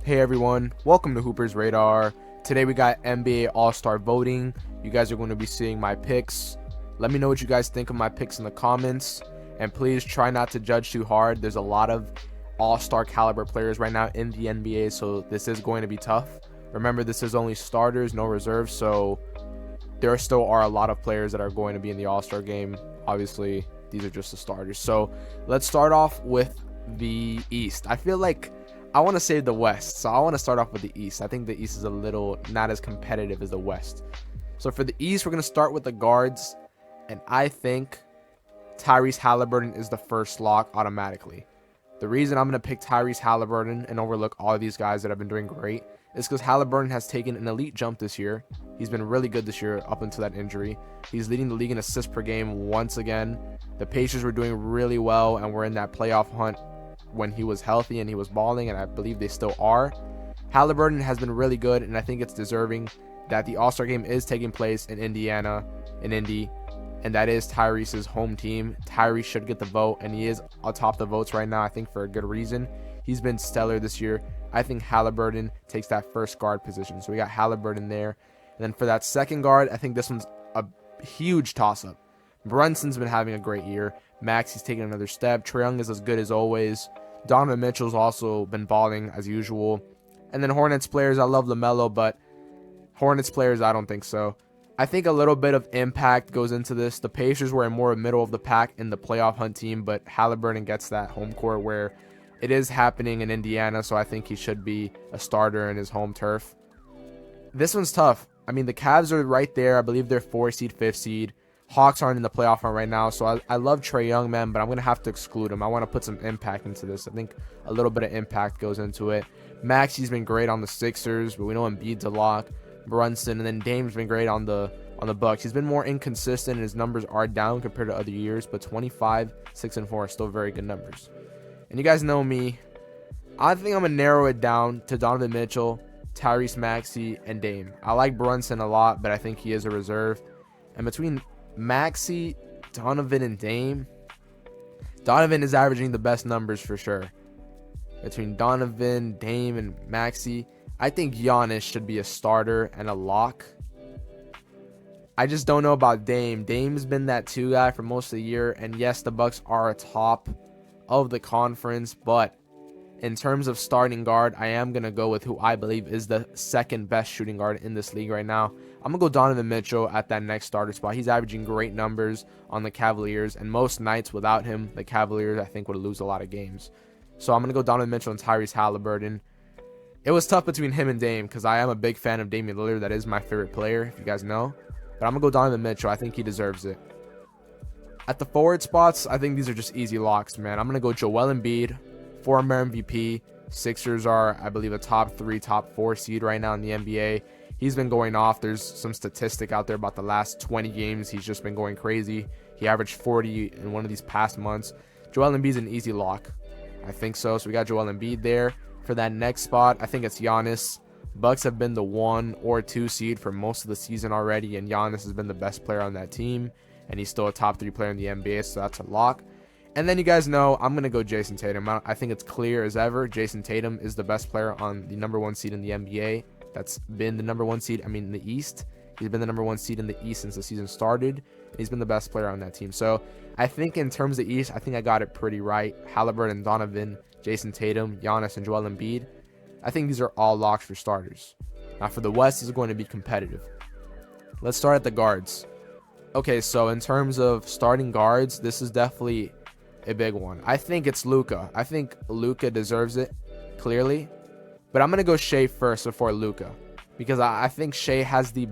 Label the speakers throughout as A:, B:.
A: Hey everyone, welcome to Hooper's Radar. Today we got NBA All-Star voting. You guys are going to be seeing my picks. Let me know what you guys think of my picks in the comments. And please try not to judge too hard. There's a lot of All-Star caliber players right now in the NBA, so this is going to be tough. Remember, this is only starters, no reserves, so there still are a lot of players that are going to be in the All-Star game. Obviously, these are just the starters. So let's start off with the East. I feel like I want to save the West, so I want to start off with the East. I think the East is a little not as competitive as the West. So for the East, we're going to start with the guards, and I think Tyrese Halliburton is the first lock automatically. The reason I'm going to pick Tyrese Halliburton and overlook all of these guys that have been doing great is because Halliburton has taken an elite jump this year. He's been really good this year up until that injury. He's leading the league in assists per game once again. The Pacers were doing really well and were in that playoff hunt when he was healthy and he was balling, and I believe they still are. Halliburton has been really good, and I think it's deserving that the All-Star game is taking place in Indiana, in Indy, and that is Tyrese's home team. Tyrese should get the vote, and he is atop the votes right now, I think for a good reason. He's been stellar this year. I think Halliburton takes that first guard position. So we got Halliburton there. And then for that second guard, I think this one's a huge toss-up. Brunson's been having a great year. Maxey's taking another step. Trae Young is as good as always. Donovan Mitchell's also been balling as usual. And then Hornets players, I love LaMelo, but Hornets players, I don't think so. I think a little bit of impact goes into this. The Pacers were in more middle of the pack in the playoff hunt team, but Halliburton gets that home court where it is happening in Indiana, so I think he should be a starter in his home turf. This one's tough. I mean, the Cavs are right there. I believe they're 4 seed, 5th seed. Hawks aren't in the playoff run right now, so I love Trae Young, man, but I'm going to have to exclude him. I want to put some impact into this. I think a little bit of impact goes into it. Maxey's been great on the Sixers, but we know Embiid's a lock. Brunson, and then Dame's been great on the Bucks. He's been more inconsistent, and his numbers are down compared to other years, but 25, 6, and 4 are still very good numbers. And you guys know me. I think I'm going to narrow it down to Donovan Mitchell, Tyrese Maxey, and Dame. I like Brunson a lot, but I think he is a reserve. And between Maxey, Donovan, and Dame, Donovan is averaging the best numbers for sure. Between Donovan, Dame, and Maxey, I think Giannis should be a starter and a lock. I just don't know about Dame. Dame's been that 2 guy for most of the year, and yes, the Bucks are atop of the conference, but in terms of starting guard, I am going to go with who I believe is the second best shooting guard in this league right now. I'm going to go Donovan Mitchell at that next starter spot. He's averaging great numbers on the Cavaliers, and most nights without him, the Cavaliers, I think, would lose a lot of games. So I'm going to go Donovan Mitchell and Tyrese Halliburton. It was tough between him and Dame because I am a big fan of Damian Lillard. That is my favorite player, if you guys know. But I'm going to go Donovan Mitchell. I think he deserves it. At the forward spots, I think these are just easy locks, man. I'm going to go Joel Embiid, former MVP. Sixers are, I believe, a top 3, top 4 seed right now in the NBA. He's been going off. There's some statistic out there about the last 20 games. He's just been going crazy. He averaged 40 in one of these past months. Joel Embiid's an easy lock. I think so. So we got Joel Embiid there. For that next spot, I think it's Giannis. Bucks have been the 1 or 2 seed for most of the season already, and Giannis has been the best player on that team, and he's still a top 3 player in the NBA, so that's a lock. And then you guys know I'm going to go Jason Tatum. I think it's clear as ever. Jason Tatum is the best player on the number 1 seed in the NBA. That's been the number 1 seed, in the East. He's been the number 1 seed in the East since the season started. And he's been the best player on that team. So I think in terms of East, I think I got it pretty right. Halliburton, Donovan, Jason Tatum, Giannis, and Joel Embiid. I think these are all locks for starters. Now for the West, this is going to be competitive. Let's start at the guards. Okay, so in terms of starting guards, this is definitely a big one. I think it's Luka. I think Luka deserves it, clearly. But I'm going to go Shea first before Luka. Because I think Shea has the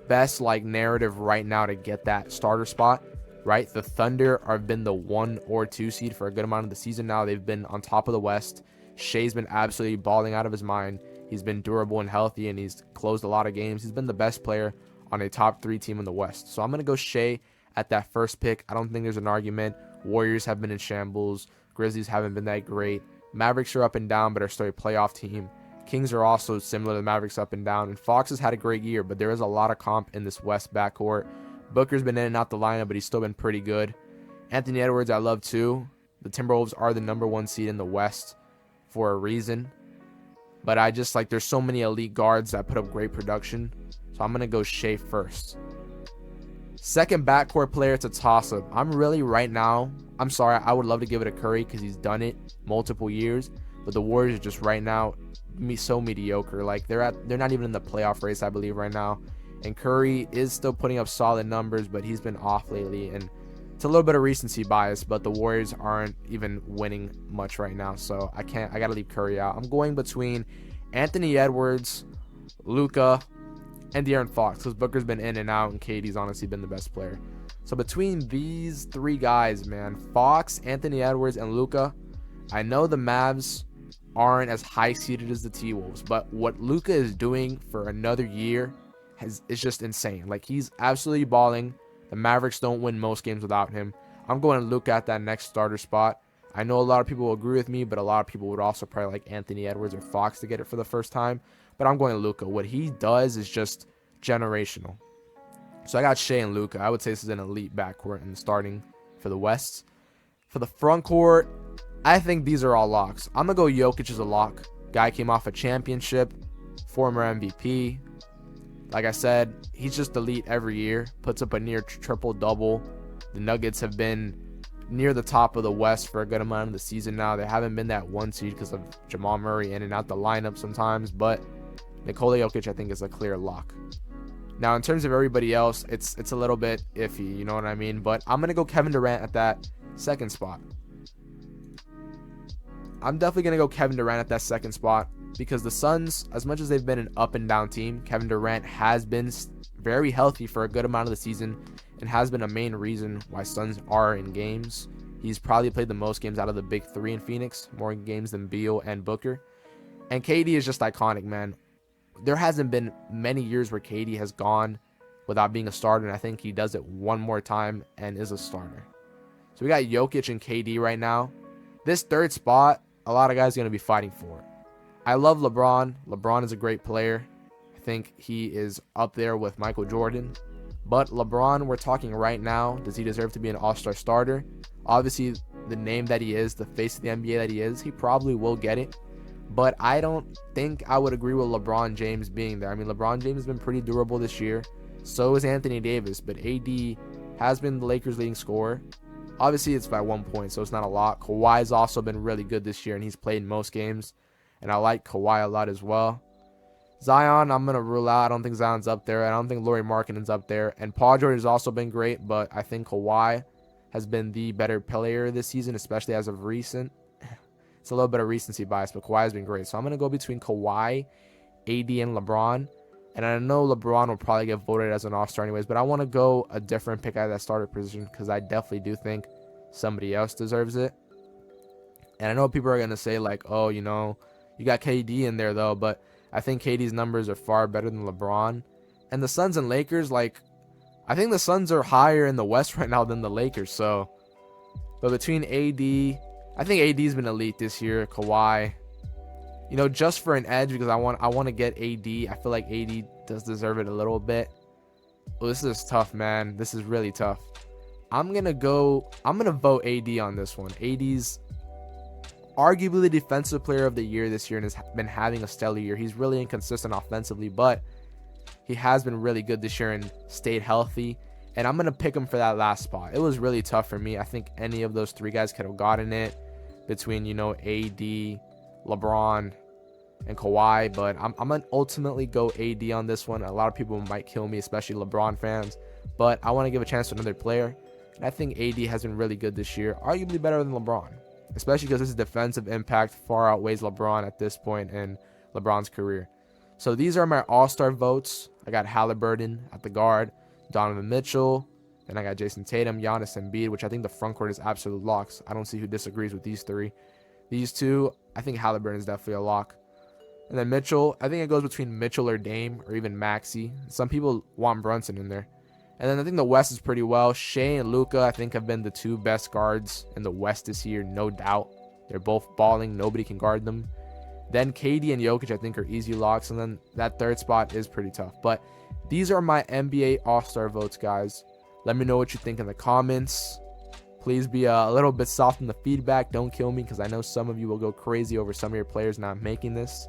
A: best narrative right now to get that starter spot. Right? The Thunder have been the 1 or 2 seed for a good amount of the season now. They've been on top of the West. Shea's been absolutely balling out of his mind. He's been durable and healthy, and he's closed a lot of games. He's been the best player on a top 3 team in the West. So I'm going to go Shea at that first pick. I don't think there's an argument. Warriors have been in shambles. Grizzlies haven't been that great. Mavericks are up and down, but are still a playoff team. Kings are also similar to the Mavericks, up and down. And Fox has had a great year, but there is a lot of comp in this West backcourt. Booker's been in and out the lineup, but he's still been pretty good. Anthony Edwards, I love too. The Timberwolves are the number 1 seed in the West for a reason. but I just like there's so many elite guards that put up great production. So I'm going to go Shea first. Second backcourt player, it's a toss-up. I'm really right now, I'm sorry, I would love to give it to Curry because he's done it multiple years, but the Warriors are just right now so mediocre. Like they're not even in the playoff race, I believe, right now. And Curry is still putting up solid numbers, but he's been off lately, and it's a little bit of recency bias, but the Warriors aren't even winning much right now, so I gotta leave Curry out. I'm going between Anthony Edwards, Luka, and De'Aaron Fox, because Booker's been in and out, and KD's honestly been the best player. So between these three guys, man, Fox, Anthony Edwards, and Luka, I know the Mavs aren't as high-seeded as the T-Wolves, but what Luka is doing for another year is just insane. Like, he's absolutely balling. The Mavericks don't win most games without him. I'm going to Luka at that next starter spot. I know a lot of people will agree with me, but a lot of people would also probably like Anthony Edwards or Fox to get it for the first time. But I'm going to Luka. What he does is just generational. So I got Shea and Luka. I would say this is an elite backcourt and starting for the West. For the front court, I think these are all locks. I'm going to go Jokic as a lock. Guy came off a championship, former MVP. Like I said, he's just elite every year. Puts up a near triple-double. The Nuggets have been near the top of the West for a good amount of the season now. They haven't been that one seed because of Jamal Murray in and out the lineup sometimes. But Nikola Jokic, I think, is a clear lock. Now, in terms of everybody else, it's a little bit iffy, you know what I mean? But I'm going to go Kevin Durant at that second spot. I'm definitely going to go Kevin Durant at that second spot because the Suns, as much as they've been an up-and-down team, Kevin Durant has been very healthy for a good amount of the season and has been a main reason why Suns are in games. He's probably played the most games out of the big three in Phoenix, more games than Beal and Booker. And KD is just iconic, man. There hasn't been many years where KD has gone without being a starter, and I think he does it one more time and is a starter. So we got Jokic and KD right now. This third spot, a lot of guys are going to be fighting for it. I love LeBron. LeBron is a great player. I think he is up there with Michael Jordan. But LeBron, we're talking right now, does he deserve to be an all-star starter? Obviously, the name that he is, the face of the NBA that he is, he probably will get it. But I don't think I would agree with LeBron James being there. I mean, LeBron James has been pretty durable this year. So is Anthony Davis. But AD has been the Lakers' leading scorer. Obviously, it's by 1 point, so it's not a lot. Kawhi's also been really good this year, and he's played most games. And I like Kawhi a lot as well. Zion, I'm going to rule out. I don't think Zion's up there. I don't think Lauri Markkanen's up there. And Paul George has also been great, but I think Kawhi has been the better player this season, especially as of recent. It's a little bit of recency bias, but Kawhi has been great. So I'm going to go between Kawhi, AD, and LeBron. And I know LeBron will probably get voted as an all-star anyways, but I want to go a different pick out of that starter position because I definitely do think somebody else deserves it. And I know people are going to say, like, oh, you know, you got KD in there, though, but I think KD's numbers are far better than LeBron. And the Suns and Lakers, like, I think the Suns are higher in the West right now than the Lakers, so. But between AD, I think AD's been elite this year. Kawhi, you know, just for an edge because I want to get AD. I feel like AD does deserve it a little bit. Well, this is tough, man. This is really tough. I'm gonna vote AD on this one. AD's arguably the defensive player of the year this year and has been having a stellar year. He's really inconsistent offensively, but he has been really good this year and stayed healthy. And I'm going to pick him for that last spot. It was really tough for me. I think any of those three guys could have gotten it between, you know, AD, LeBron, and Kawhi. But I'm going to ultimately go AD on this one. A lot of people might kill me, especially LeBron fans. But I want to give a chance to another player. And I think AD has been really good this year. Arguably better than LeBron. Especially because his defensive impact far outweighs LeBron at this point in LeBron's career. So these are my all-star votes. I got Halliburton at the guard. Donovan Mitchell, and I got Jason Tatum, Giannis, and Embiid, which I think the front court is absolute locks. I don't see who disagrees with these three. These two, I think Halliburton is definitely a lock. And then Mitchell, I think it goes between Mitchell or Dame or even Maxey. Some people want Brunson in there. And then I think the West is pretty well. Shea and Luka, I think, have been the two best guards in the West this year, no doubt. They're both balling. Nobody can guard them. Then KD and Jokic, I think, are easy locks. And then that third spot is pretty tough. But these are my NBA All-Star votes, guys. Let me know what you think in the comments. Please be a little bit soft in the feedback. Don't kill me because I know some of you will go crazy over some of your players not making this.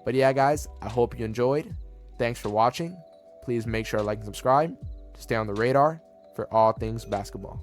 A: But yeah, guys, I hope you enjoyed. Thanks for watching. Please make sure to like and subscribe to stay on the radar for all things basketball.